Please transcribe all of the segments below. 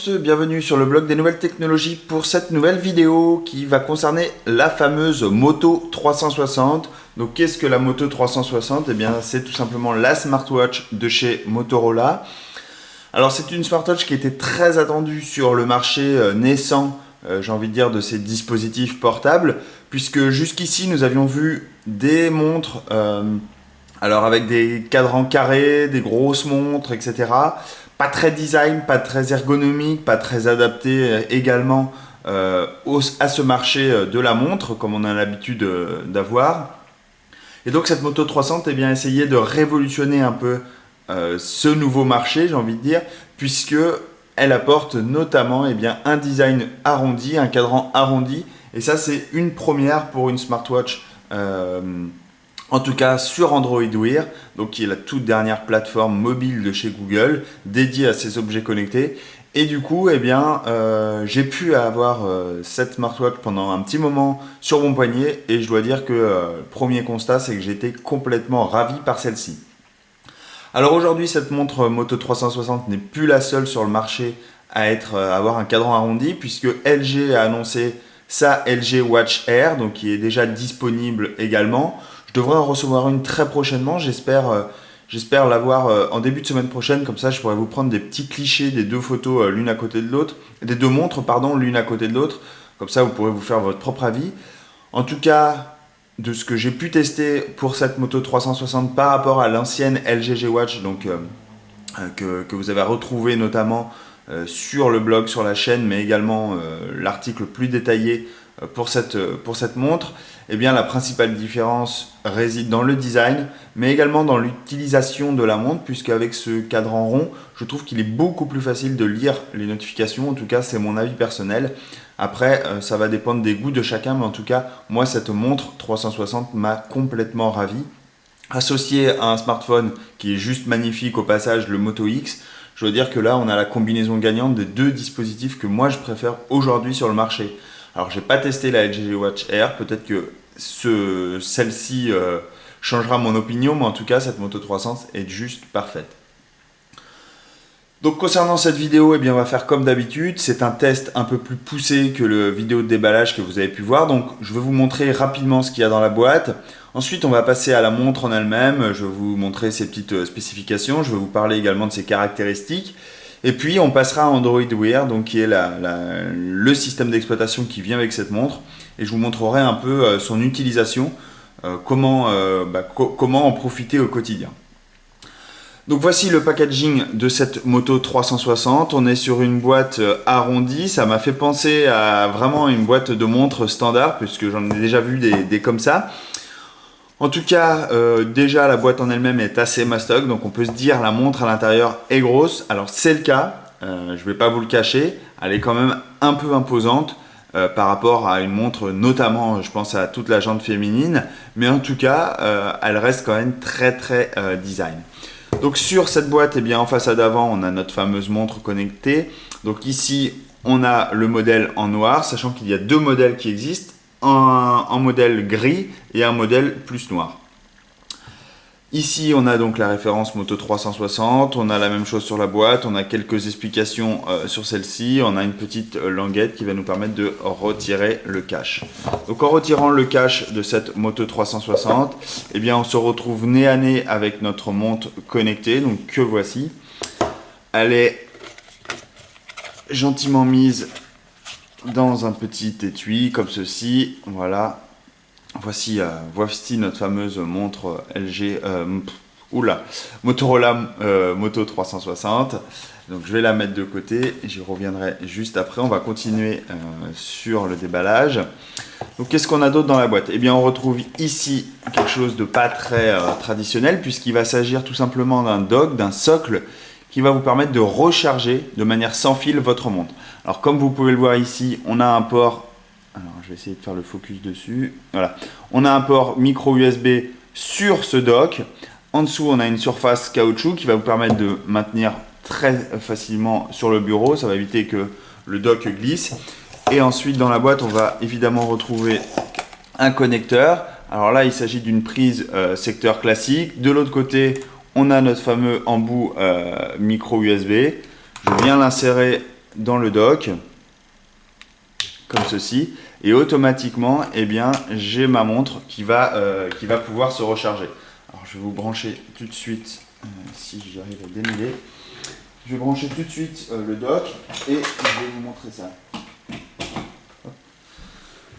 tous, bienvenue sur le blog des nouvelles technologies pour cette nouvelle vidéo qui va concerner la fameuse Moto 360. Donc qu'est-ce que la Moto 360? Eh bien c'est tout simplement la smartwatch de chez Motorola. Alors c'est une smartwatch qui était très attendue sur le marché naissant, j'ai envie de dire, de ces dispositifs portables, puisque jusqu'ici nous avions vu des montres, alors avec des cadrans carrés, des grosses montres, etc. Pas très design, pas très ergonomique, pas très adapté également à ce marché de la montre, comme on a l'habitude d'avoir. Et donc cette Moto 300 eh bien, essayait de révolutionner un peu ce nouveau marché, j'ai envie de dire, puisque elle apporte notamment eh bien, un design arrondi, un cadran arrondi, et ça c'est une première pour une smartwatch, en tout cas sur Android Wear, donc qui est la toute dernière plateforme mobile de chez Google, dédiée à ces objets connectés. Et du coup, eh bien, j'ai pu avoir cette smartwatch pendant un petit moment sur mon poignet, et je dois dire que le premier constat, c'est que j'étais complètement ravi par celle-ci. Alors aujourd'hui, cette montre Moto 360 n'est plus la seule sur le marché à avoir un cadran arrondi, puisque LG a annoncé sa LG Watch Air, donc qui est déjà disponible également. Je devrais en recevoir une très prochainement, j'espère l'avoir en début de semaine prochaine, comme ça je pourrais vous prendre des petits clichés des deux photos l'une à côté de l'autre, des deux montres pardon, l'une à côté de l'autre, comme ça vous pourrez vous faire votre propre avis. En tout cas, de ce que j'ai pu tester pour cette Moto 360 par rapport à l'ancienne LG G Watch, donc, que vous avez retrouvé notamment sur le blog, sur la chaîne, mais également l'article plus détaillé pour cette montre, eh bien, la principale différence réside dans le design, mais également dans l'utilisation de la montre, puisque avec ce cadran rond, je trouve qu'il est beaucoup plus facile de lire les notifications. En tout cas, c'est mon avis personnel. Après, ça va dépendre des goûts de chacun, mais en tout cas, moi, cette montre 360 m'a complètement ravi. Associé à un smartphone qui est juste magnifique au passage, le Moto X, je veux dire que là, on a la combinaison gagnante des deux dispositifs que moi, je préfère aujourd'hui sur le marché. Alors, j'ai pas testé la LG Watch Air, peut-être que celle-ci changera mon opinion, mais en tout cas, cette Moto 300 est juste parfaite. Donc concernant cette vidéo, eh bien, on va faire comme d'habitude, c'est un test un peu plus poussé que le vidéo de déballage que vous avez pu voir. Donc je vais vous montrer rapidement ce qu'il y a dans la boîte. Ensuite, on va passer à la montre en elle-même, je vais vous montrer ses petites spécifications, je vais vous parler également de ses caractéristiques. Et puis on passera à Android Wear, donc qui est le système d'exploitation qui vient avec cette montre. Et je vous montrerai un peu son utilisation, comment en profiter au quotidien. Donc voici le packaging de cette Moto 360. On est sur une boîte arrondie. Ça m'a fait penser à vraiment une boîte de montre standard, puisque j'en ai déjà vu des comme ça. En tout cas, déjà la boîte en elle-même est assez mastoc, donc on peut se dire la montre à l'intérieur est grosse. Alors c'est le cas, je ne vais pas vous le cacher, elle est quand même un peu imposante par rapport à une montre, notamment je pense à toute la jante féminine, mais en tout cas elle reste quand même très design. Donc sur cette boîte, eh bien, en façade avant, on a notre fameuse montre connectée. Donc ici, on a le modèle en noir, sachant qu'il y a deux modèles qui existent. Un modèle gris et un modèle plus noir. Ici, on a donc la référence Moto 360, on a la même chose sur la boîte, on a quelques explications sur celle-ci, on a une petite languette qui va nous permettre de retirer le cache. Donc en retirant le cache de cette Moto 360, eh bien, on se retrouve nez à nez avec notre montre connectée, donc que voici. Elle est gentiment mise dans un petit étui comme ceci, voilà. Voici notre fameuse montre LG, Motorola Moto 360. Donc je vais la mettre de côté et j'y reviendrai juste après. On va continuer sur le déballage. Donc qu'est-ce qu'on a d'autre dans la boîte? Eh bien on retrouve ici quelque chose de pas très traditionnel, puisqu'il va s'agir tout simplement d'un dock, d'un socle, qui va vous permettre de recharger de manière sans fil votre montre. Alors comme vous pouvez le voir ici, on a un port, alors je vais essayer de faire le focus dessus, voilà, on a un port micro USB sur ce dock. En dessous, on a une surface caoutchouc qui va vous permettre de maintenir très facilement sur le bureau, ça va éviter que le dock glisse. Et ensuite dans la boîte, on va évidemment retrouver un connecteur. Alors là, il s'agit d'une prise secteur classique. De l'autre côté, on a notre fameux embout micro USB. Je viens l'insérer dans le dock, comme ceci, et automatiquement, eh bien, j'ai ma montre qui va pouvoir se recharger. Alors, je vais vous brancher tout de suite, si j'arrive à démêler. Je vais brancher tout de suite le dock et je vais vous montrer ça.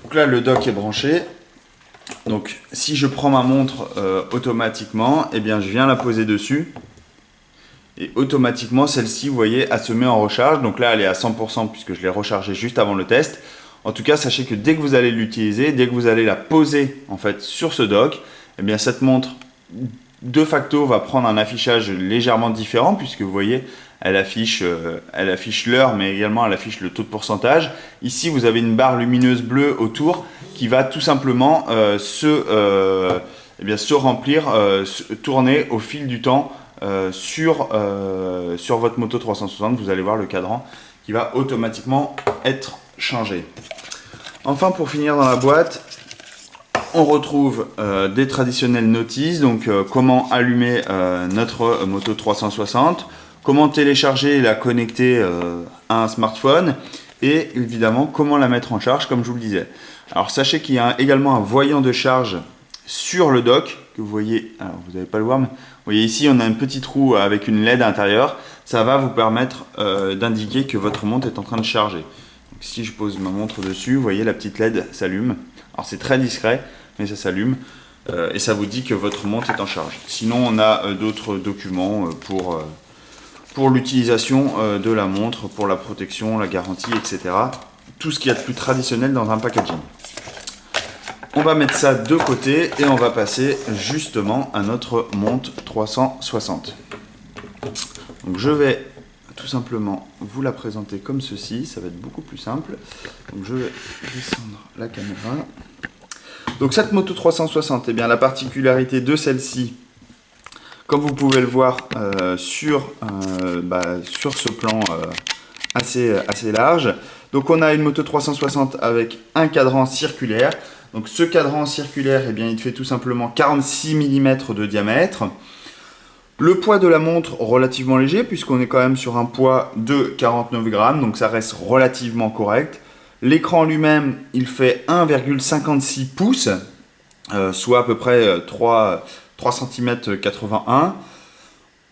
Donc là, le dock est branché. Donc, si je prends ma montre automatiquement, eh bien, je viens la poser dessus. Et automatiquement, celle-ci, vous voyez, elle se met en recharge. Donc là, elle est à 100% puisque je l'ai rechargée juste avant le test. En tout cas, sachez que dès que vous allez l'utiliser, dès que vous allez la poser en fait sur ce dock, eh bien cette montre de facto va prendre un affichage légèrement différent puisque vous voyez, elle affiche l'heure, mais également elle affiche le taux de pourcentage. Ici, vous avez une barre lumineuse bleue autour qui va tout simplement se remplir, tourner au fil du temps sur votre moto 360. Vous allez voir le cadran qui va automatiquement être changé. Enfin, pour finir dans la boîte, on retrouve des traditionnelles notices, donc comment allumer notre moto 360, comment télécharger et la connecter à un smartphone, et évidemment comment la mettre en charge comme je vous le disais. Alors sachez qu'il y a également un voyant de charge sur le dock, que vous voyez, alors vous n'allez pas le voir, mais vous voyez ici on a un petit trou avec une LED à l'intérieur, ça va vous permettre d'indiquer que votre montre est en train de charger. Donc, si je pose ma montre dessus, vous voyez la petite LED s'allume. Alors c'est très discret, mais ça s'allume et ça vous dit que votre montre est en charge. Sinon on a d'autres documents pour l'utilisation de la montre, pour la protection, la garantie, etc. Tout ce qu'il y a de plus traditionnel dans un packaging. On va mettre ça de côté et on va passer justement à notre montre 360. Donc je vais tout simplement vous la présenter comme ceci, ça va être beaucoup plus simple. Donc je vais descendre la caméra. Donc cette moto 360, eh bien la particularité de celle-ci, comme vous pouvez le voir sur ce plan assez large, donc on a une moto 360 avec un cadran circulaire. Donc ce cadran circulaire, eh bien, il fait tout simplement 46 mm de diamètre. Le poids de la montre relativement léger puisqu'on est quand même sur un poids de 49 grammes, donc ça reste relativement correct. L'écran lui-même, il fait 1,56 pouces, soit à peu près 3 cm 81.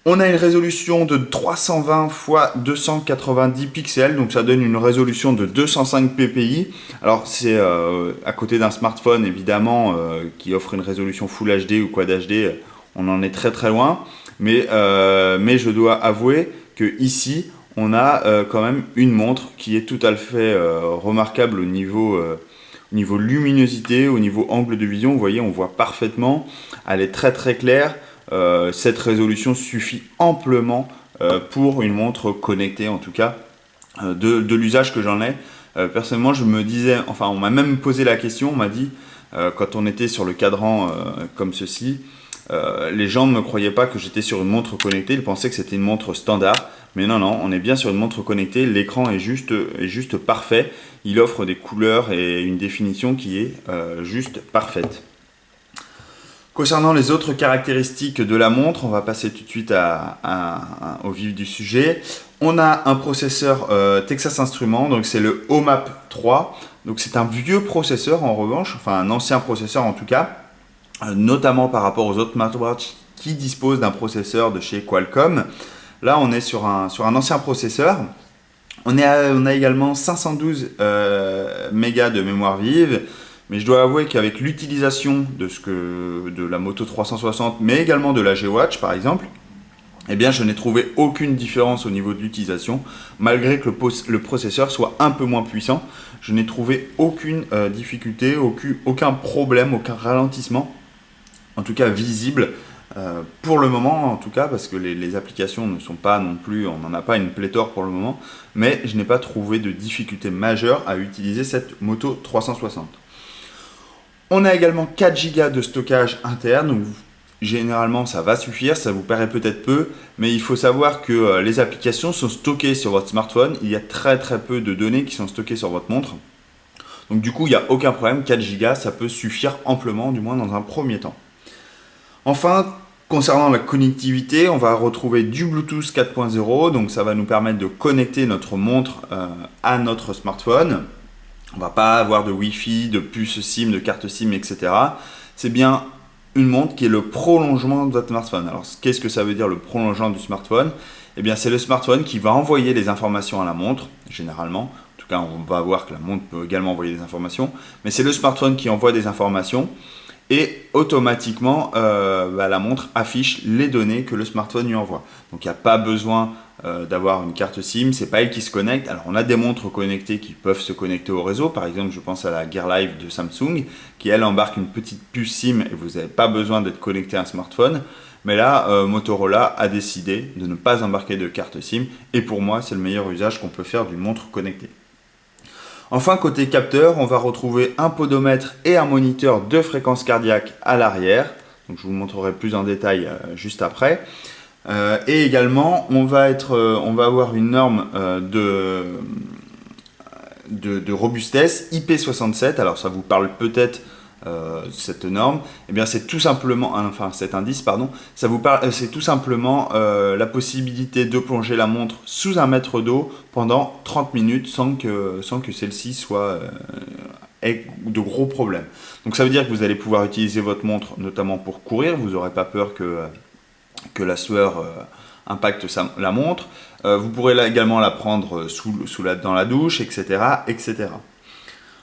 On a une résolution de 320 x 290 pixels, donc ça donne une résolution de 205 ppi. Alors c'est à côté d'un smartphone évidemment qui offre une résolution Full HD ou Quad HD, on en est très très loin. Mais je dois avouer que ici on a quand même une montre qui est tout à fait remarquable au niveau luminosité, au niveau angle de vision. Vous voyez, on voit parfaitement, elle est très très claire. Cette résolution suffit amplement pour une montre connectée, en tout cas de l'usage que j'en ai. Personnellement, je me disais, enfin on m'a même posé la question, on m'a dit quand on était sur le cadran comme ceci, les gens ne me croyaient pas que j'étais sur une montre connectée, ils pensaient que c'était une montre standard, mais non, on est bien sur une montre connectée, l'écran est juste parfait, il offre des couleurs et une définition qui est juste parfaite. Concernant les autres caractéristiques de la montre, on va passer tout de suite au vif du sujet. On a un processeur Texas Instruments, donc c'est le OMAP 3, donc c'est un vieux processeur en revanche, enfin un ancien processeur en tout cas, notamment par rapport aux autres smartwatches qui disposent d'un processeur de chez Qualcomm. Là, on est sur un ancien processeur. On a également 512 mégas de mémoire vive, mais je dois avouer qu'avec l'utilisation de la Moto 360, mais également de la G-Watch par exemple, eh bien, je n'ai trouvé aucune différence au niveau de l'utilisation, malgré que le processeur soit un peu moins puissant. Je n'ai trouvé aucune difficulté, aucun problème, aucun ralentissement, en tout cas visible, pour le moment en tout cas, parce que les applications ne sont pas non plus, on n'en a pas une pléthore pour le moment, mais je n'ai pas trouvé de difficulté majeure à utiliser cette Moto 360. On a également 4 Go de stockage interne, donc généralement ça va suffire, ça vous paraît peut-être peu, mais il faut savoir que les applications sont stockées sur votre smartphone, il y a très très peu de données qui sont stockées sur votre montre, donc du coup il n'y a aucun problème, 4 Go ça peut suffire amplement, du moins dans un premier temps. Enfin, Concernant la connectivité, on va retrouver du Bluetooth 4.0, donc ça va nous permettre de connecter notre montre à notre smartphone. On va pas avoir de Wi-Fi, de puce SIM, de carte SIM, etc. C'est bien une montre qui est le prolongement de votre smartphone. Alors, qu'est-ce que ça veut dire le prolongement du smartphone? Eh bien, c'est le smartphone qui va envoyer les informations à la montre, généralement. En tout cas, on va voir que la montre peut également envoyer des informations. Mais c'est le smartphone qui envoie des informations et automatiquement, la montre affiche les données que le smartphone lui envoie. Donc, il n'y a pas besoin d'avoir une carte SIM, c'est pas elle qui se connecte. Alors on a des montres connectées qui peuvent se connecter au réseau, par exemple je pense à la Gear Live de Samsung qui elle embarque une petite puce SIM et vous n'avez pas besoin d'être connecté à un smartphone. Mais là Motorola a décidé de ne pas embarquer de carte SIM et pour moi c'est le meilleur usage qu'on peut faire d'une montre connectée. Enfin côté capteur, on va retrouver un podomètre et un moniteur de fréquence cardiaque à l'arrière. Donc je vous montrerai plus en détail juste après. Et également, on va avoir une norme de robustesse IP67. Alors, ça vous parle peut-être cette norme. Eh bien, c'est tout simplement, enfin cet indice, pardon. Ça vous parle, c'est tout simplement la possibilité de plonger la montre sous 1 mètre d'eau pendant 30 minutes sans que celle-ci soit ait de gros problèmes. Donc, ça veut dire que vous allez pouvoir utiliser votre montre, notamment pour courir. Vous n'aurez pas peur que la sueur impacte la montre. Vous pourrez également la prendre dans la douche, etc., etc.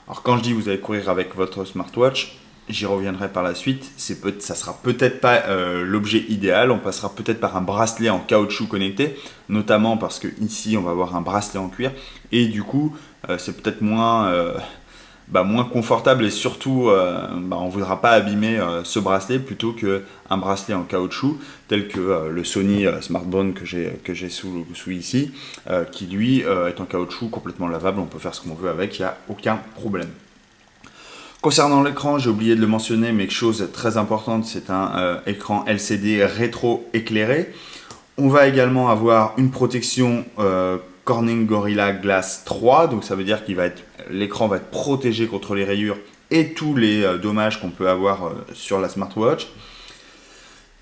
Alors quand je dis vous allez courir avec votre smartwatch, j'y reviendrai par la suite, ça sera peut-être pas l'objet idéal, on passera peut-être par un bracelet en caoutchouc connecté, notamment parce que ici on va avoir un bracelet en cuir, et du coup c'est peut-être moins confortable et surtout on ne voudra pas abîmer ce bracelet plutôt qu'un bracelet en caoutchouc tel que le Sony Smartband que j'ai sous ici qui lui est en caoutchouc complètement lavable, on peut faire ce qu'on veut avec, il n'y a aucun problème. Concernant l'écran, j'ai oublié de le mentionner, mais chose très importante, c'est un écran LCD rétro éclairé. On va également avoir une protection Corning Gorilla Glass 3, donc ça veut dire que l'écran va être protégé contre les rayures et tous les dommages qu'on peut avoir sur la smartwatch.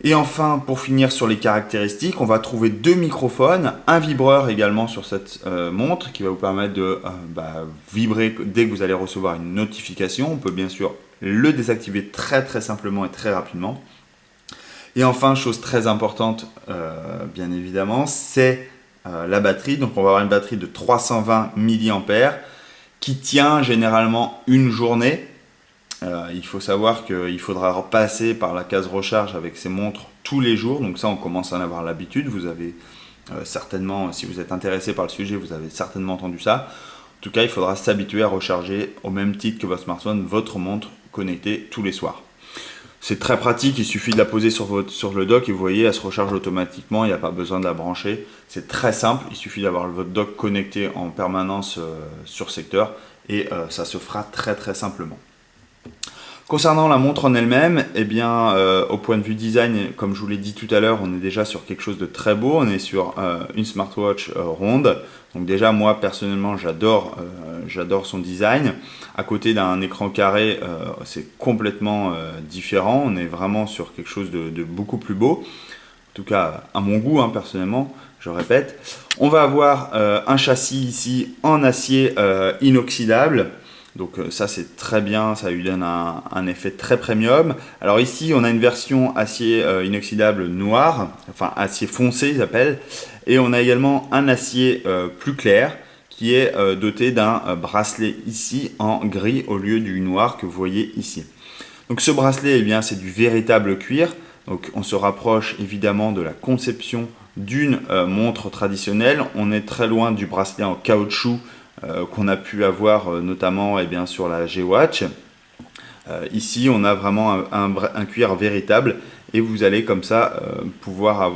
Et enfin, pour finir sur les caractéristiques, on va trouver 2 microphones, un vibreur également sur cette montre qui va vous permettre de vibrer dès que vous allez recevoir une notification. On peut bien sûr le désactiver très très simplement et très rapidement. Et enfin, chose très importante, bien évidemment, c'est la batterie. Donc on va avoir une batterie de 320 mAh qui tient généralement une journée. Il faut savoir qu'il faudra passer par la case recharge avec ces montres tous les jours. Donc ça, on commence à en avoir l'habitude. Vous avez certainement, si vous êtes intéressé par le sujet, vous avez certainement entendu ça. En tout cas, il faudra s'habituer à recharger au même titre que votre smartphone, votre montre connectée tous les soirs. C'est très pratique, il suffit de la poser sur le dock et vous voyez, elle se recharge automatiquement, il n'y a pas besoin de la brancher. C'est très simple, il suffit d'avoir votre dock connecté en permanence sur secteur et ça se fera très très simplement. Concernant la montre en elle-même, eh bien, au point de vue design, comme je vous l'ai dit tout à l'heure, on est déjà sur quelque chose de très beau. On est sur une smartwatch ronde. Donc déjà, moi, personnellement, j'adore son design. À côté d'un écran carré, c'est complètement différent. On est vraiment sur quelque chose de beaucoup plus beau. En tout cas, à mon goût, personnellement, je répète. On va avoir un châssis ici en acier inoxydable. Donc ça c'est très bien, ça lui donne un effet très premium. Alors ici on a une version acier inoxydable noir, enfin acier foncé ils appellent. Et on a également un acier plus clair qui est doté d'un bracelet ici en gris au lieu du noir que vous voyez ici. Donc ce bracelet, eh bien, c'est du véritable cuir. Donc on se rapproche évidemment de la conception d'une montre traditionnelle. On est très loin du bracelet en caoutchouc qu'on a pu avoir notamment sur la G-Watch. Ici on a vraiment un cuir véritable et vous allez comme ça pouvoir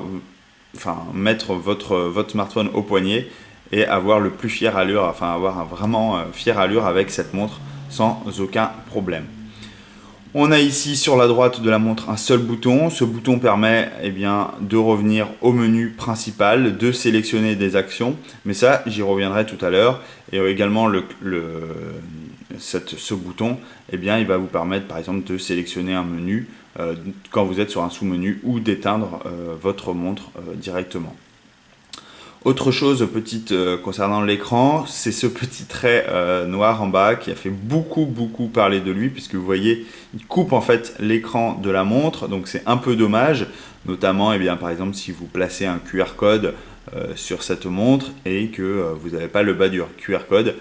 mettre votre smartphone au poignet et avoir le plus fière allure, avoir vraiment fière allure avec cette montre sans aucun problème. On a ici sur la droite de la montre un seul bouton. Ce bouton permet de revenir au menu principal, de sélectionner des actions. Mais ça, j'y reviendrai tout à l'heure. Et également, ce bouton, eh bien, il va vous permettre par exemple de sélectionner un menu quand vous êtes sur un sous-menu ou d'éteindre votre montre directement. Autre chose petite concernant l'écran, c'est ce petit trait noir en bas qui a fait beaucoup parler de lui, puisque vous voyez, il coupe en fait l'écran de la montre, donc c'est un peu dommage, notamment eh bien, par exemple si vous placez un QR code sur cette montre et que vous n'avez pas le bas du QR code,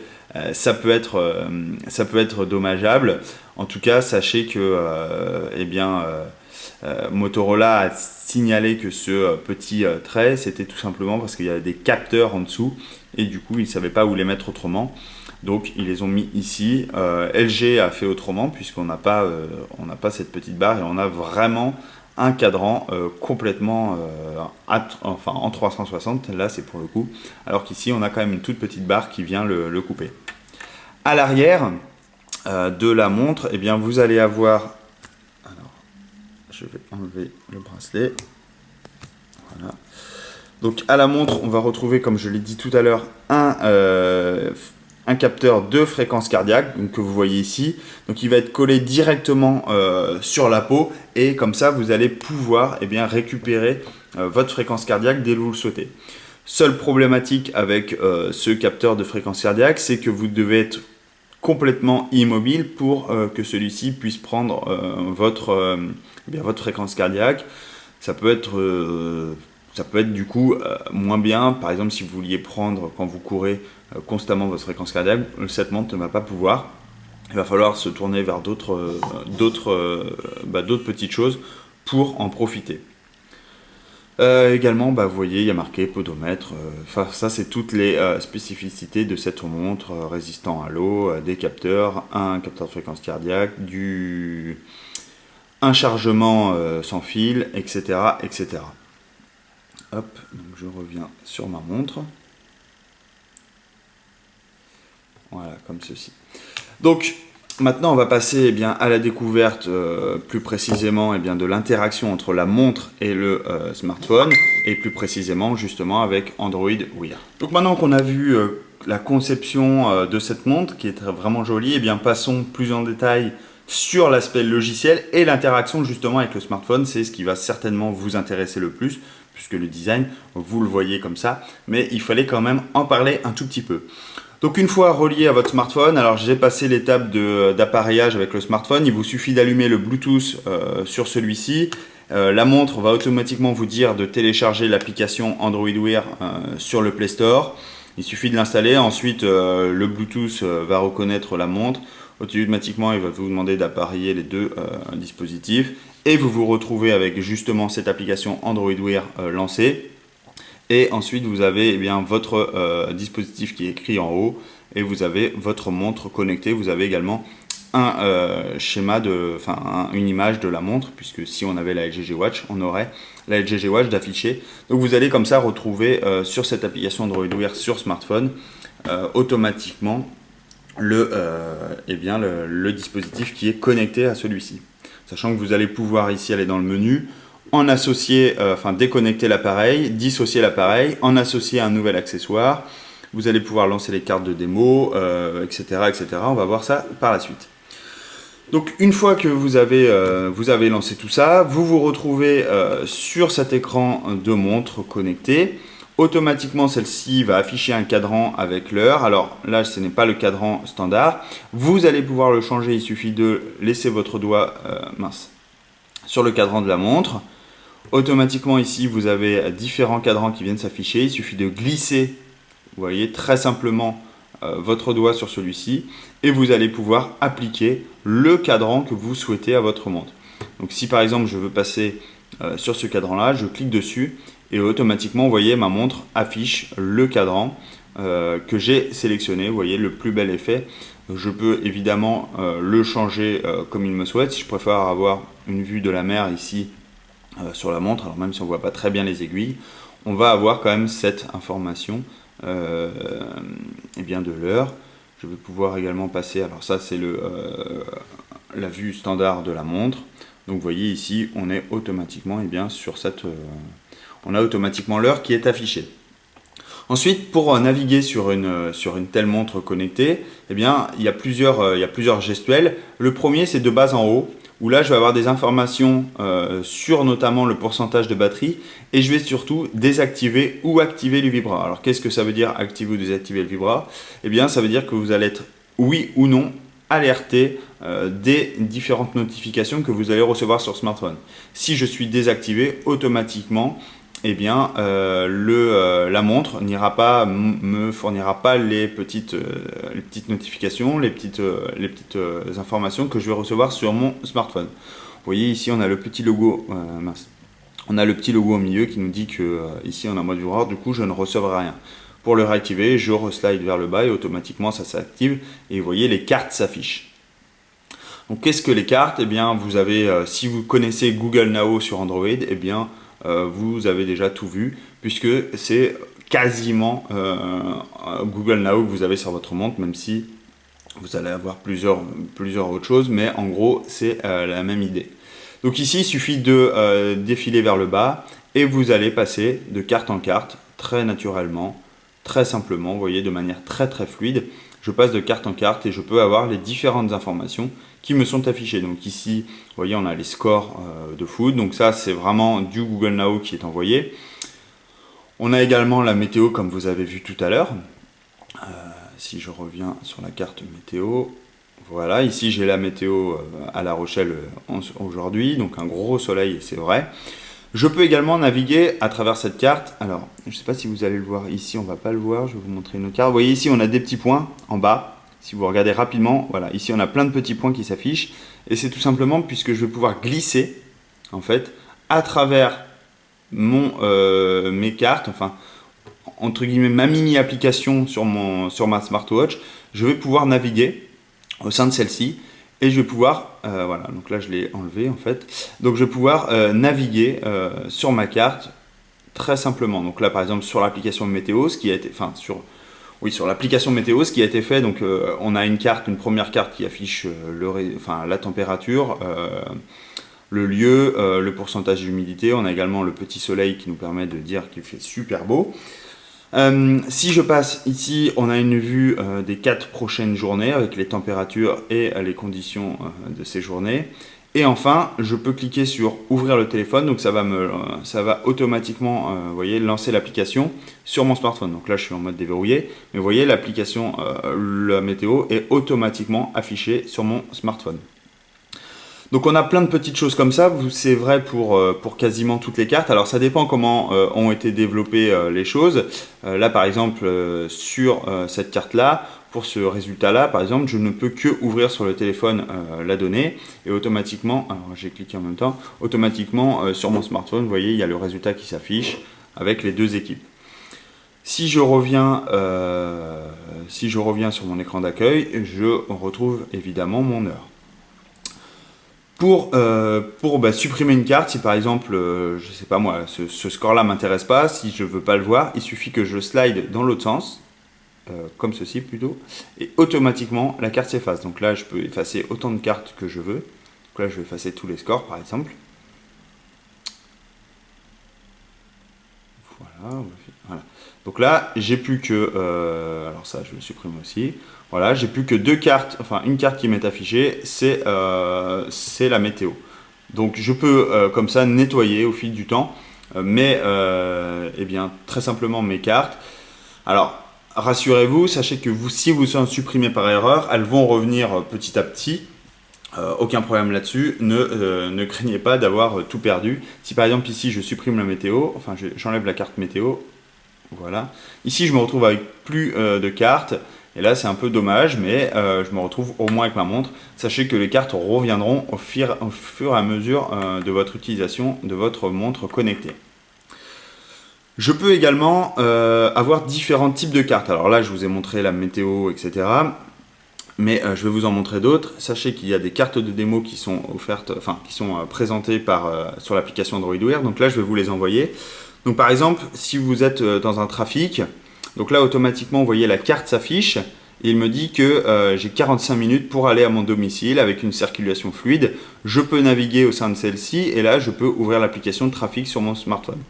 ça peut être dommageable. En tout cas, sachez que eh bien, Motorola a signalé que ce petit trait, c'était tout simplement parce qu'il y avait des capteurs en dessous et du coup, ils ne savaient pas où les mettre autrement. Donc, ils les ont mis ici. LG a fait autrement puisqu'on n'a pas cette petite barre et on a vraiment un cadran complètement en 360. Là, c'est pour le coup. Alors qu'ici, on a quand même une toute petite barre qui vient le couper. À l'arrière de la montre, eh bien, vous allez avoir... Je vais enlever le bracelet. Voilà. Donc à la montre, on va retrouver, comme je l'ai dit tout à l'heure, un capteur de fréquence cardiaque, donc, que vous voyez ici. Donc il va être collé directement sur la peau et comme ça, vous allez pouvoir eh bien, récupérer votre fréquence cardiaque dès que vous le souhaitez. Seule problématique avec ce capteur de fréquence cardiaque, c'est que vous devez être complètement immobile pour que celui-ci puisse prendre votre fréquence cardiaque. Ça peut être du coup moins bien. Par exemple, si vous vouliez prendre quand vous courez constamment votre fréquence cardiaque, cette montre ne va pas pouvoir. Il va falloir se tourner vers d'autres petites choses pour en profiter. Également, vous voyez, il y a marqué podomètre. Ça, c'est toutes les spécificités de cette montre résistant à l'eau, des capteurs, un capteur de fréquence cardiaque, un chargement sans fil, etc., etc. Hop, donc je reviens sur ma montre. Voilà, comme ceci. Donc, maintenant, on va passer eh bien, à la découverte plus précisément eh bien, de l'interaction entre la montre et le smartphone, et plus précisément justement avec Android Wear. Donc maintenant qu'on a vu la conception de cette montre, qui est vraiment jolie, eh bien, passons plus en détail sur l'aspect logiciel et l'interaction justement avec le smartphone. C'est ce qui va certainement vous intéresser le plus, puisque le design, vous le voyez comme ça, mais il fallait quand même en parler un tout petit peu. Donc une fois relié à votre smartphone, alors j'ai passé l'étape d'appareillage avec le smartphone, il vous suffit d'allumer le Bluetooth sur celui-ci. La montre va automatiquement vous dire de télécharger l'application Android Wear sur le Play Store. Il suffit de l'installer, ensuite le Bluetooth va reconnaître la montre. Automatiquement, il va vous demander d'appareiller les deux dispositifs et vous vous retrouvez avec justement cette application Android Wear lancée. Et ensuite, vous avez eh bien, votre dispositif qui est écrit en haut et vous avez votre montre connectée. Vous avez également un une image de la montre, puisque si on avait la LG G Watch, on aurait la LG G Watch d'afficher. Donc vous allez comme ça retrouver sur cette application Android Wear sur smartphone automatiquement le dispositif qui est connecté à celui-ci. Sachant que vous allez pouvoir ici aller dans le menu, déconnecter l'appareil, dissocier l'appareil, en associer un nouvel accessoire. Vous allez pouvoir lancer les cartes de démo, etc., etc. On va voir ça par la suite. Donc une fois que vous avez lancé tout ça, vous vous retrouvez sur cet écran de montre connecté. Automatiquement, celle-ci va afficher un cadran avec l'heure. Alors là, ce n'est pas le cadran standard. Vous allez pouvoir le changer. Il suffit de laisser votre doigt sur le cadran de la montre. Automatiquement, ici, vous avez différents cadrans qui viennent s'afficher. Il suffit de glisser, vous voyez, très simplement votre doigt sur celui-ci. Et vous allez pouvoir appliquer le cadran que vous souhaitez à votre montre. Donc si par exemple, je veux passer sur ce cadran-là, je clique dessus. Et automatiquement, vous voyez, ma montre affiche le cadran que j'ai sélectionné. Vous voyez, le plus bel effet. Je peux évidemment le changer comme il me souhaite. Si je préfère avoir une vue de la mer ici sur la montre, alors même si on ne voit pas très bien les aiguilles, on va avoir quand même cette information de l'heure. Je vais pouvoir également passer, alors ça c'est la vue standard de la montre. Donc vous voyez ici, on est automatiquement sur cette... on a automatiquement l'heure qui est affichée. Ensuite, pour naviguer sur une telle montre connectée, eh bien, il y a plusieurs gestuels. Le premier, c'est de bas en haut, où là, je vais avoir des informations sur notamment le pourcentage de batterie, et je vais surtout désactiver ou activer le vibra. Alors, qu'est-ce que ça veut dire activer ou désactiver le vibra? Eh bien, ça veut dire que vous allez être, oui ou non, alerté des différentes notifications que vous allez recevoir sur smartphone. Si je suis désactivé, automatiquement, eh bien, la montre me fournira pas les petites notifications, les petites informations que je vais recevoir sur mon smartphone. Vous voyez ici, on a le petit logo, on a le petit logo au milieu qui nous dit que ici on est en mode vibreur, du coup je ne recevrai rien. Pour le réactiver, je reslide vers le bas et automatiquement ça s'active et vous voyez les cartes s'affichent. Donc qu'est-ce que les cartes? Eh bien, vous avez, si vous connaissez Google Now sur Android, eh bien vous avez déjà tout vu, puisque c'est quasiment Google Now que vous avez sur votre montre, même si vous allez avoir plusieurs autres choses, mais en gros c'est la même idée. Donc ici il suffit de défiler vers le bas et vous allez passer de carte en carte très naturellement, très simplement, vous voyez, de manière très fluide. Je passe de carte en carte et je peux avoir les différentes informations qui me sont affichées. Donc ici, vous voyez, on a les scores de foot. Donc ça, c'est vraiment du Google Now qui est envoyé. On a également la météo, comme vous avez vu tout à l'heure. Si je reviens sur la carte météo, voilà, ici j'ai la météo à La Rochelle aujourd'hui. Donc un gros soleil, c'est vrai. Je peux également naviguer à travers cette carte. Alors, je ne sais pas si vous allez le voir ici, on ne va pas le voir. Je vais vous montrer une autre carte. Vous voyez ici, on a des petits points en bas. Si vous regardez rapidement, voilà, ici on a plein de petits points qui s'affichent. Et c'est tout simplement puisque je vais pouvoir glisser, en fait, à travers mes cartes, enfin, entre guillemets, ma mini-application sur ma smartwatch. Je vais pouvoir naviguer au sein de celle-ci. Et je vais pouvoir, voilà, donc là je l'ai enlevé en fait, donc je vais pouvoir naviguer sur ma carte très simplement. Donc là par exemple sur l'application météo, sur l'application météo, ce qui a été fait, donc on a une première carte qui affiche la température, le lieu, le pourcentage d'humidité. On a également le petit soleil qui nous permet de dire qu'il fait super beau. Si je passe ici, on a une vue des 4 prochaines journées avec les températures et les conditions de ces journées. Et enfin, je peux cliquer sur ouvrir le téléphone, donc ça va automatiquement vous voyez, lancer l'application sur mon smartphone. Donc là, je suis en mode déverrouillé, mais vous voyez, l'application, la météo est automatiquement affichée sur mon smartphone. Donc on a plein de petites choses comme ça, c'est vrai pour quasiment toutes les cartes. Alors ça dépend comment ont été développées les choses. Là par exemple sur cette carte là, pour ce résultat là par exemple, je ne peux que ouvrir sur le téléphone la donnée et automatiquement, alors j'ai cliqué en même temps, automatiquement sur mon smartphone, vous voyez il y a le résultat qui s'affiche avec les deux équipes. Si je reviens sur mon écran d'accueil, je retrouve évidemment mon heure. Pour supprimer une carte, si par exemple, je sais pas moi, ce score-là m'intéresse pas, si je veux pas le voir, il suffit que je slide dans l'autre sens, comme ceci plutôt, et automatiquement la carte s'efface. Donc là, je peux effacer autant de cartes que je veux. Donc là, je vais effacer tous les scores par exemple. Voilà. Donc là, j'ai plus que, alors ça, je le supprime aussi. Voilà, j'ai plus que deux cartes, enfin une carte qui m'est affichée, c'est la météo. Donc je peux comme ça nettoyer au fil du temps, eh bien très simplement mes cartes. Alors rassurez-vous, sachez que si vous en supprimez par erreur, elles vont revenir petit à petit. Aucun problème là-dessus, ne craignez pas d'avoir tout perdu. Si par exemple ici je supprime la météo, enfin j'enlève la carte météo, voilà. Ici je me retrouve avec plus de cartes. Et là, c'est un peu dommage, mais je me retrouve au moins avec ma montre. Sachez que les cartes reviendront au fur et à mesure de votre utilisation de votre montre connectée. Je peux également avoir différents types de cartes. Alors là, je vous ai montré la météo, etc. Mais je vais vous en montrer d'autres. Sachez qu'il y a des cartes de démo qui sont offertes, enfin qui sont présentées sur l'application Android Wear. Donc là, je vais vous les envoyer. Donc par exemple, si vous êtes dans un trafic, donc là, automatiquement, vous voyez, la carte s'affiche et il me dit que j'ai 45 minutes pour aller à mon domicile avec une circulation fluide. Je peux naviguer au sein de celle-ci et là, je peux ouvrir l'application de trafic sur mon smartphone.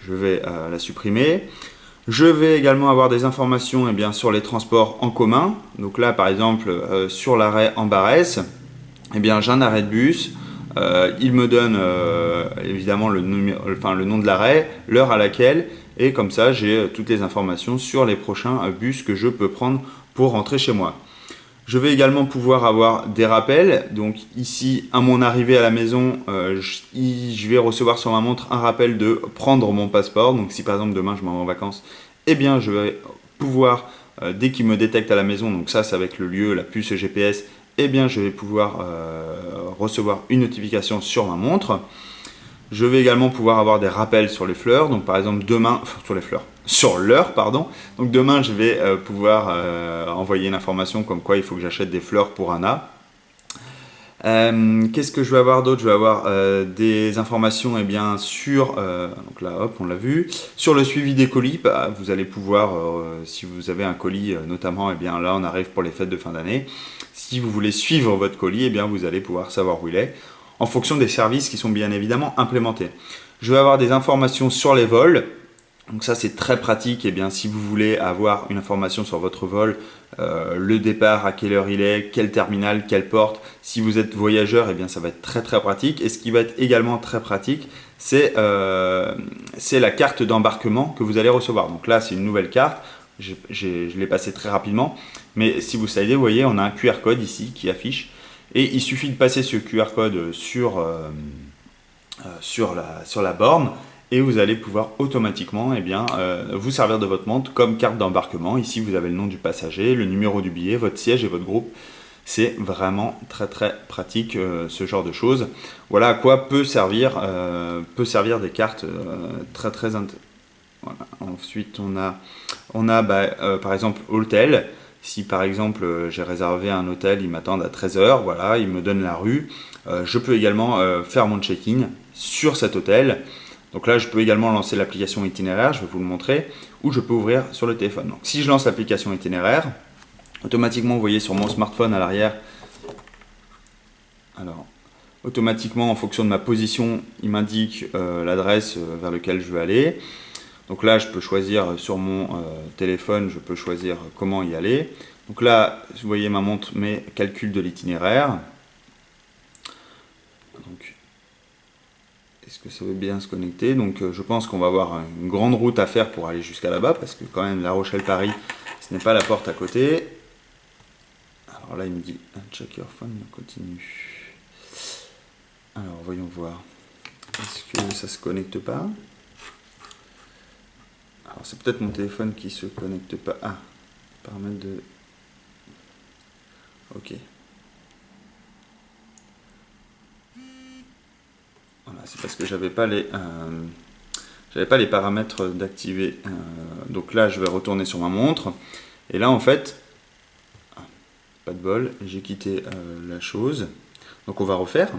Je vais la supprimer. Je vais également avoir des informations sur les transports en commun. Donc là, par exemple, sur l'arrêt en Barès, j'ai un arrêt de bus. Il me donne évidemment le nom de l'arrêt, l'heure à laquelle, et comme ça, j'ai toutes les informations sur les prochains bus que je peux prendre pour rentrer chez moi. Je vais également pouvoir avoir des rappels. Donc ici, à mon arrivée à la maison, je vais recevoir sur ma montre un rappel de prendre mon passeport. Donc si par exemple demain je m'en vais en vacances, je vais pouvoir, dès qu'il me détecte à la maison, donc ça c'est avec le lieu, la puce GPS, je vais pouvoir recevoir une notification sur ma montre. Je vais également pouvoir avoir des rappels sur les fleurs. Donc par exemple demain, sur l'heure, pardon. Donc demain, je vais pouvoir envoyer une information comme quoi il faut que j'achète des fleurs pour Anna. Qu'est-ce que je vais avoir d'autre? Je vais avoir des informations sur, donc là hop on l'a vu, sur le suivi des colis. Vous allez pouvoir, si vous avez un colis notamment, là on arrive pour les fêtes de fin d'année. Si vous voulez suivre votre colis, vous allez pouvoir savoir où il est, en fonction des services qui sont bien évidemment implémentés. Je vais avoir des informations sur les vols. Donc ça c'est très pratique, si vous voulez avoir une information sur votre vol, le départ, à quelle heure il est, quel terminal, quelle porte, si vous êtes voyageur, ça va être très très pratique. Et ce qui va être également très pratique, c'est la carte d'embarquement que vous allez recevoir. Donc là c'est une nouvelle carte, je l'ai passée très rapidement, mais si vous savez, vous voyez, on a un QR code ici qui affiche, et il suffit de passer ce QR code sur la borne, et vous allez pouvoir automatiquement vous servir de votre montre comme carte d'embarquement. Ici, vous avez le nom du passager, le numéro du billet, votre siège et votre groupe. C'est vraiment très très pratique ce genre de choses. Voilà à quoi peut servir des cartes très très voilà. Ensuite, on a par exemple hôtel. Si par exemple j'ai réservé un hôtel, ils m'attendent à 13h, voilà, ils me donnent la rue. Je peux également faire mon check-in sur cet hôtel. Donc là, je peux également lancer l'application itinéraire, je vais vous le montrer, ou je peux ouvrir sur le téléphone. Donc si je lance l'application itinéraire, automatiquement, vous voyez sur mon smartphone à l'arrière, automatiquement en fonction de ma position, il m'indique l'adresse vers laquelle je veux aller. Donc là, je peux choisir sur mon téléphone, je peux choisir comment y aller. Donc là, vous voyez ma montre, mes calculs de l'itinéraire. Donc, est-ce que ça veut bien se connecter? Donc je pense qu'on va avoir une grande route à faire pour aller jusqu'à là-bas, parce que quand même La Rochelle-Paris, ce n'est pas la porte à côté. Alors là, il me dit check your phone, continue. Alors voyons voir. Est-ce que ça se connecte pas? Alors c'est peut-être mon téléphone qui se connecte pas. Ah, paramètres de... Ok. Voilà, c'est parce que j'avais pas les paramètres d'activer. Donc là, je vais retourner sur ma montre. Et là, en fait, pas de bol, j'ai quitté la chose. Donc on va refaire.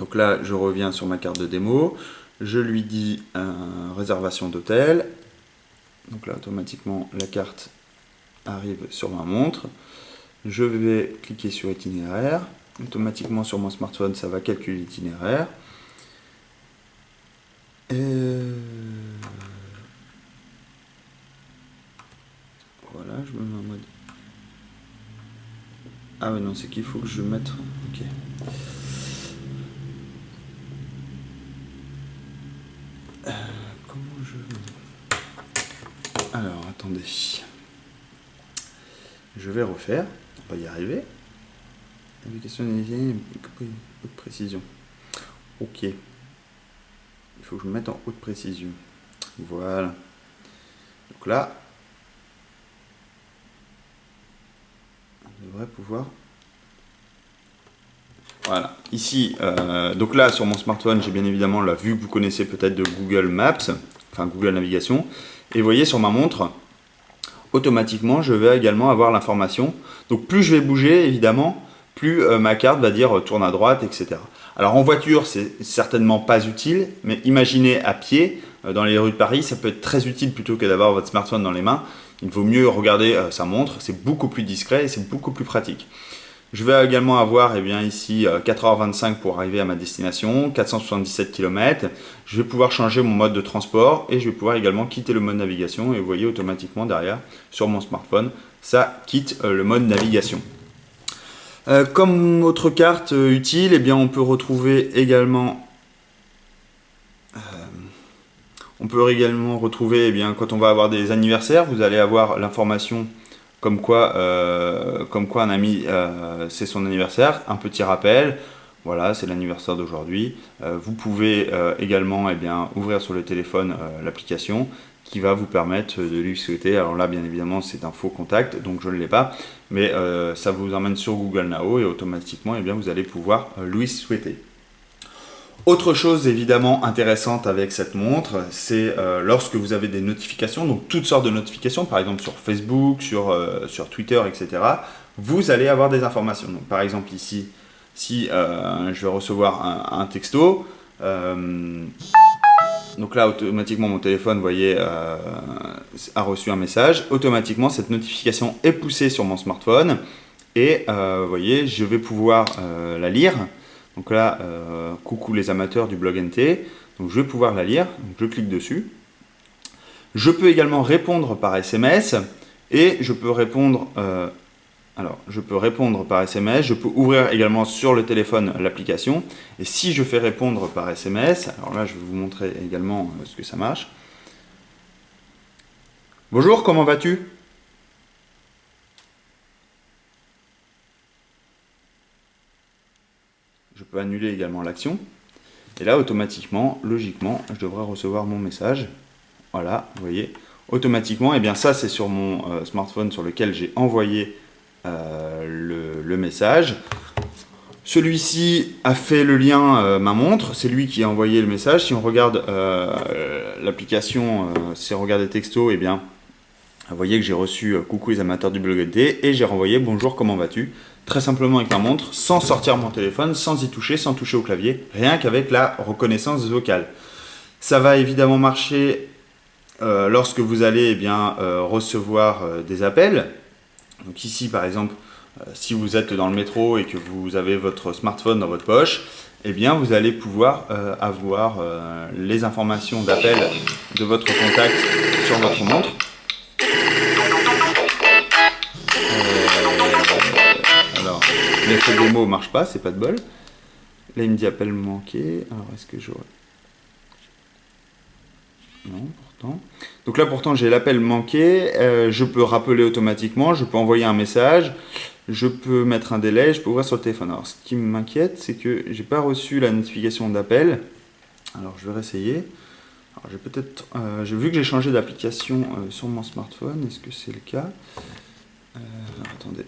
Donc là, je reviens sur ma carte de démo. Je lui dis réservation d'hôtel. Donc là, automatiquement, la carte arrive sur ma montre. Je vais cliquer sur itinéraire. Automatiquement, sur mon smartphone, ça va calculer l'itinéraire. Voilà, je me mets en mode... Ah ouais, non, c'est qu'il faut que je mette... Ok. Comment je... Alors, attendez. Je vais refaire. On va y arriver. Application de précision. Ok. Il faut que je me mette en haute précision. Voilà. Donc là, on devrait pouvoir... Voilà. Ici, donc là, sur mon smartphone, j'ai bien évidemment la vue que vous connaissez peut-être de Google Maps, enfin Google Navigation. Et vous voyez sur ma montre, automatiquement, je vais également avoir l'information. Donc plus je vais bouger, évidemment, plus ma carte va dire tourne à droite, etc. Alors en voiture, c'est certainement pas utile, mais imaginez à pied, dans les rues de Paris, ça peut être très utile plutôt que d'avoir votre smartphone dans les mains. Il vaut mieux regarder sa montre, c'est beaucoup plus discret et c'est beaucoup plus pratique. Je vais également avoir ici 4h25 pour arriver à ma destination, 477 km. Je vais pouvoir changer mon mode de transport et je vais pouvoir également quitter le mode navigation. Et vous voyez automatiquement derrière sur mon smartphone, ça quitte le mode navigation. Comme autre carte utile, on peut retrouver également... quand on va avoir des anniversaires, vous allez avoir l'information comme quoi un ami, c'est son anniversaire, un petit rappel, voilà, c'est l'anniversaire d'aujourd'hui. Vous pouvez également ouvrir sur le téléphone l'application qui va vous permettre de lui souhaiter, alors là bien évidemment c'est un faux contact, donc je ne l'ai pas, mais ça vous emmène sur Google Now et automatiquement vous allez pouvoir lui souhaiter. Autre chose évidemment intéressante avec cette montre, c'est lorsque vous avez des notifications, donc toutes sortes de notifications, par exemple sur Facebook, sur Twitter, etc. Vous allez avoir des informations. Donc, par exemple ici, si je vais recevoir un texto, donc là automatiquement mon téléphone, vous voyez, a reçu un message. Automatiquement cette notification est poussée sur mon smartphone et vous voyez, je vais pouvoir la lire. Donc là, coucou les amateurs du blog NT, donc je vais pouvoir la lire, donc je clique dessus. Je peux également répondre par SMS et je peux répondre, par SMS, je peux ouvrir également sur le téléphone l'application et si je fais répondre par SMS, alors là je vais vous montrer également ce que ça marche. Bonjour, comment vas-tu ? Je peux annuler également l'action. Et là, automatiquement, logiquement, je devrais recevoir mon message. Voilà, vous voyez. Automatiquement, ça, c'est sur mon smartphone sur lequel j'ai envoyé le message. Celui-ci a fait le lien ma montre. C'est lui qui a envoyé le message. Si on regarde l'application, si on regarde les textos, vous voyez que j'ai reçu coucou les amateurs du blog NT et j'ai renvoyé bonjour, comment vas-tu ? Très simplement avec ma montre, sans sortir mon téléphone, sans y toucher, sans toucher au clavier, rien qu'avec la reconnaissance vocale. Ça va évidemment marcher lorsque vous allez recevoir des appels. Donc ici par exemple, si vous êtes dans le métro et que vous avez votre smartphone dans votre poche, vous allez pouvoir avoir les informations d'appel de votre contact sur votre montre. Alors, l'effet démo ne marche pas, c'est pas de bol. Là, il me dit appel manqué. Alors, est-ce que j'aurais... Non, pourtant. Donc là, pourtant, j'ai l'appel manqué. Je peux rappeler automatiquement. Je peux envoyer un message. Je peux mettre un délai. Je peux ouvrir sur le téléphone. Alors, ce qui m'inquiète, c'est que j'ai pas reçu la notification d'appel. Alors, je vais réessayer. Alors, j'ai vu que j'ai changé d'application sur mon smartphone. Est-ce que c'est le cas ? Attendez.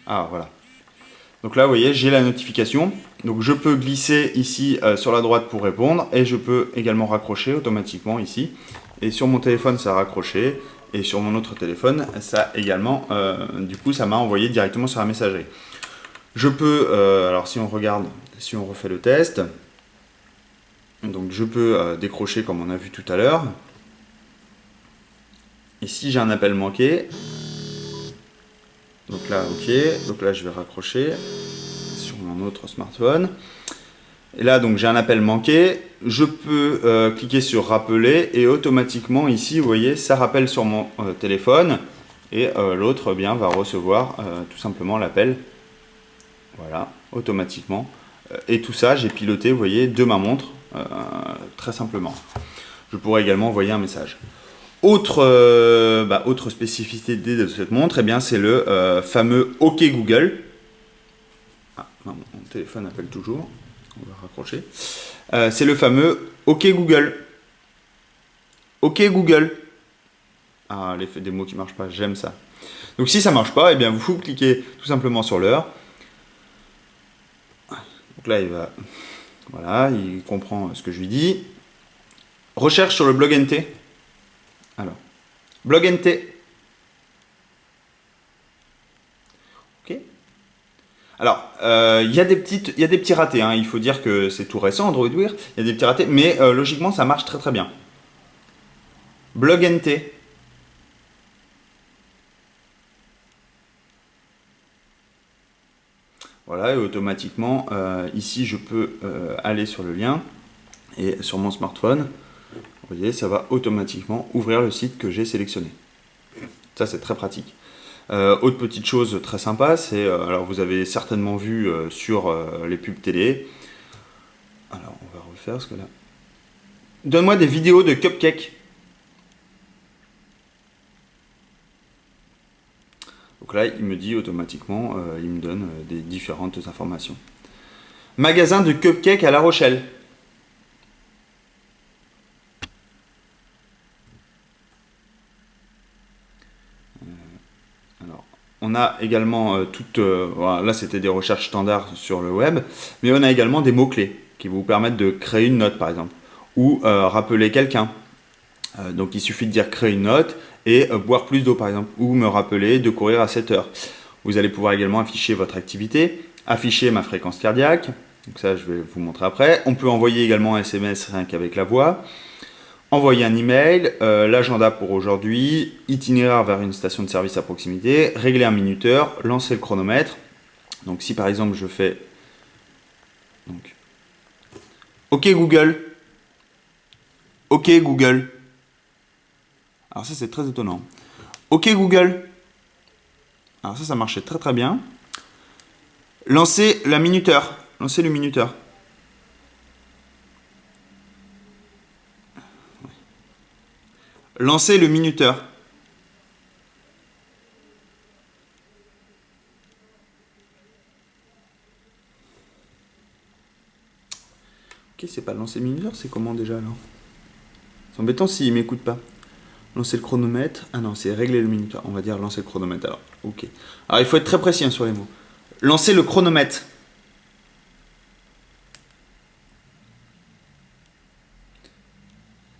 Ah, voilà. Donc là, vous voyez, j'ai la notification. Donc, je peux glisser ici sur la droite pour répondre. Et je peux également raccrocher automatiquement ici. Et sur mon téléphone, ça a raccroché. Et sur mon autre téléphone, ça également. Du coup, ça m'a envoyé directement sur la messagerie. Je peux, alors si on regarde, si on refait le test, donc je peux décrocher comme on a vu tout à l'heure. Et si j'ai un appel manqué, donc là, ok, donc là je vais raccrocher sur mon autre smartphone. Et là, donc j'ai un appel manqué, je peux cliquer sur rappeler et automatiquement ici, vous voyez, ça rappelle sur mon téléphone et l'autre va recevoir tout simplement l'appel. Voilà, automatiquement. Et tout ça, j'ai piloté, vous voyez, de ma montre, très simplement. Je pourrais également envoyer un message. Autre spécificité de cette montre, c'est le fameux OK Google. Ah, non, mon téléphone appelle toujours. On va raccrocher. C'est le fameux OK Google. OK Google. Ah, l'effet des mots qui ne marchent pas, j'aime ça. Donc si ça ne marche pas, vous cliquez tout simplement sur l'heure. Donc là, il comprend ce que je lui dis. Recherche sur le blog NT. Alors, blog NT. Ok. Alors, il y a des petits ratés. Hein. Il faut dire que c'est tout récent, Android Wear. Il y a des petits ratés, mais logiquement, ça marche très très bien. Blog NT. Voilà, et automatiquement, ici, je peux aller sur le lien et sur mon smartphone, vous voyez, ça va automatiquement ouvrir le site que j'ai sélectionné. Ça, c'est très pratique. Autre petite chose très sympa, c'est, alors vous avez certainement vu sur les pubs télé. Alors, on va refaire ce que là. Donne-moi des vidéos de cupcakes. Donc là, il me dit automatiquement, il me donne des différentes informations. Magasin de cupcakes à La Rochelle. Alors, on a également voilà, là c'était des recherches standards sur le web, mais on a également des mots-clés qui vous permettent de créer une note par exemple, ou rappeler quelqu'un. Donc il suffit de dire créer une note et boire plus d'eau par exemple, ou me rappeler de courir à 7 heures. Vous allez pouvoir également afficher votre activité, afficher ma fréquence cardiaque, donc ça je vais vous montrer après. On peut envoyer également un SMS rien qu'avec la voix. Envoyer un email, l'agenda pour aujourd'hui, itinéraire vers une station de service à proximité, régler un minuteur, lancer le chronomètre. Donc si par exemple je fais donc, OK Google. OK Google. Alors ça c'est très étonnant. OK Google. Alors ça marchait très très bien. Lancer la minuteur. Lancer le minuteur. Lancer le minuteur. Ok, c'est pas lancer le minuteur, c'est comment déjà alors? C'est embêtant s'il m'écoute pas. Lancer le chronomètre. Ah non, c'est régler le minuteur. On va dire lancer le chronomètre alors. Ok. Alors il faut être très précis hein, sur les mots. Lancer le chronomètre.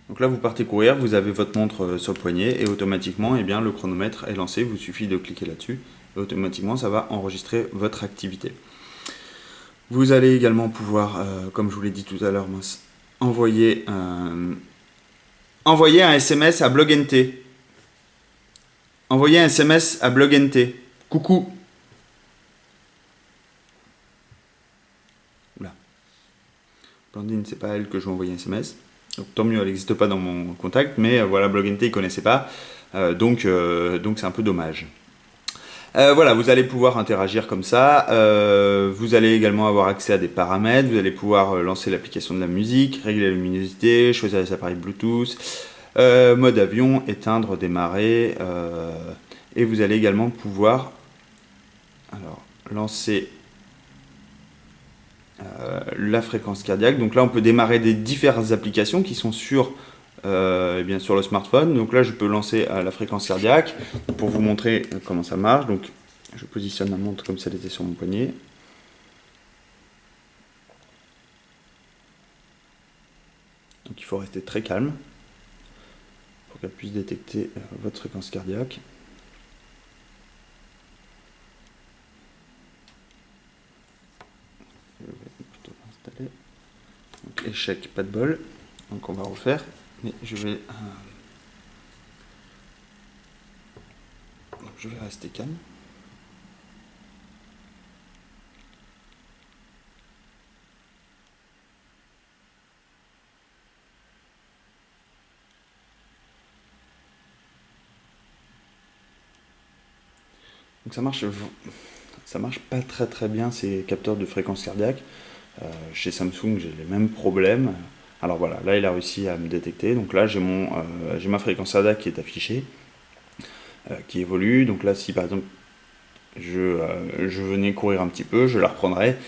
Donc là, vous partez courir, vous avez votre montre sur le poignet et automatiquement, eh bien, le chronomètre est lancé. Il vous suffit de cliquer là-dessus et automatiquement, ça va enregistrer votre activité. Vous allez également pouvoir, comme je vous l'ai dit tout à l'heure, envoyer un SMS à BlogNT. Envoyer un SMS à BlogNT. Coucou. Oula. Blandine, c'est pas elle que je vais envoyer un SMS. Donc tant mieux, elle n'existe pas dans mon contact, mais voilà, BlogNT, il ne connaissait pas. Donc c'est un peu dommage. Voilà, vous allez pouvoir interagir comme ça. Vous allez également avoir accès à des paramètres. Vous allez pouvoir lancer l'application de la musique, régler la luminosité, choisir les appareils Bluetooth, mode avion, éteindre, démarrer. Et vous allez également pouvoir lancer la fréquence cardiaque. Donc là, on peut démarrer des différentes applications qui sont sur le smartphone. Donc là, je peux lancer la fréquence cardiaque pour vous montrer comment ça marche. Donc, je positionne la montre comme si elle était sur mon poignet. Donc, il faut rester très calme pour qu'elle puisse détecter votre fréquence cardiaque. Je vais plutôt l'installer. Donc, échec, pas de bol. Donc, on va refaire. Mais je vais rester calme. Donc ça marche pas très bien ces capteurs de fréquence cardiaque. Chez Samsung, j'ai les mêmes problèmes. Alors voilà, là il a réussi à me détecter. Donc là j'ai ma fréquence cardiaque qui est affichée, qui évolue. Donc là si par exemple je venais courir un petit peu, je la reprendrais.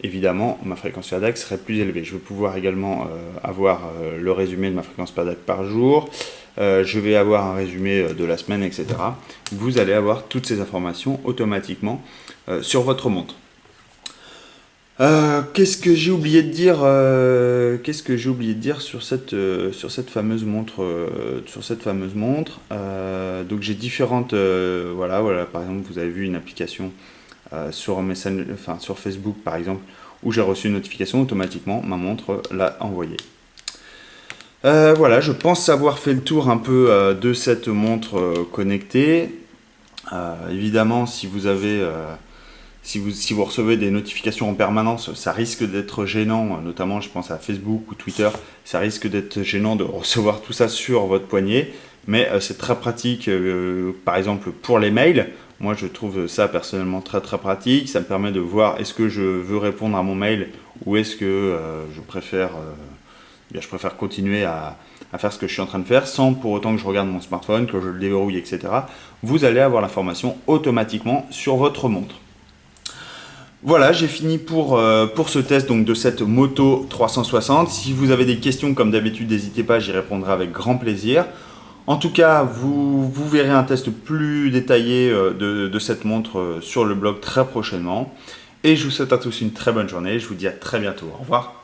Évidemment, ma fréquence cardiaque serait plus élevée. Je vais pouvoir également avoir le résumé de ma fréquence cardiaque par jour. Je vais avoir un résumé de la semaine, etc. Vous allez avoir toutes ces informations automatiquement sur votre montre. Qu'est-ce que j'ai oublié de dire sur cette fameuse montre donc j'ai différentes voilà, par exemple vous avez vu une application sur Facebook par exemple où j'ai reçu une notification automatiquement, ma montre l'a envoyé. Voilà, je pense avoir fait le tour un peu de cette montre connectée. Évidemment, si vous avez Si vous recevez des notifications en permanence, ça risque d'être gênant, notamment je pense à Facebook ou Twitter, ça risque d'être gênant de recevoir tout ça sur votre poignet, mais c'est très pratique, par exemple pour les mails. Moi je trouve ça personnellement très très pratique, ça me permet de voir est-ce que je veux répondre à mon mail ou est-ce que je préfère continuer à faire ce que je suis en train de faire sans pour autant que je regarde mon smartphone, que je le déverrouille, etc. Vous allez avoir l'information automatiquement sur votre montre. Voilà, j'ai fini pour ce test donc, de cette Moto 360. Si vous avez des questions, comme d'habitude, n'hésitez pas, j'y répondrai avec grand plaisir. En tout cas, vous verrez un test plus détaillé de cette montre sur le blog très prochainement. Et je vous souhaite à tous une très bonne journée. Je vous dis à très bientôt. Au revoir.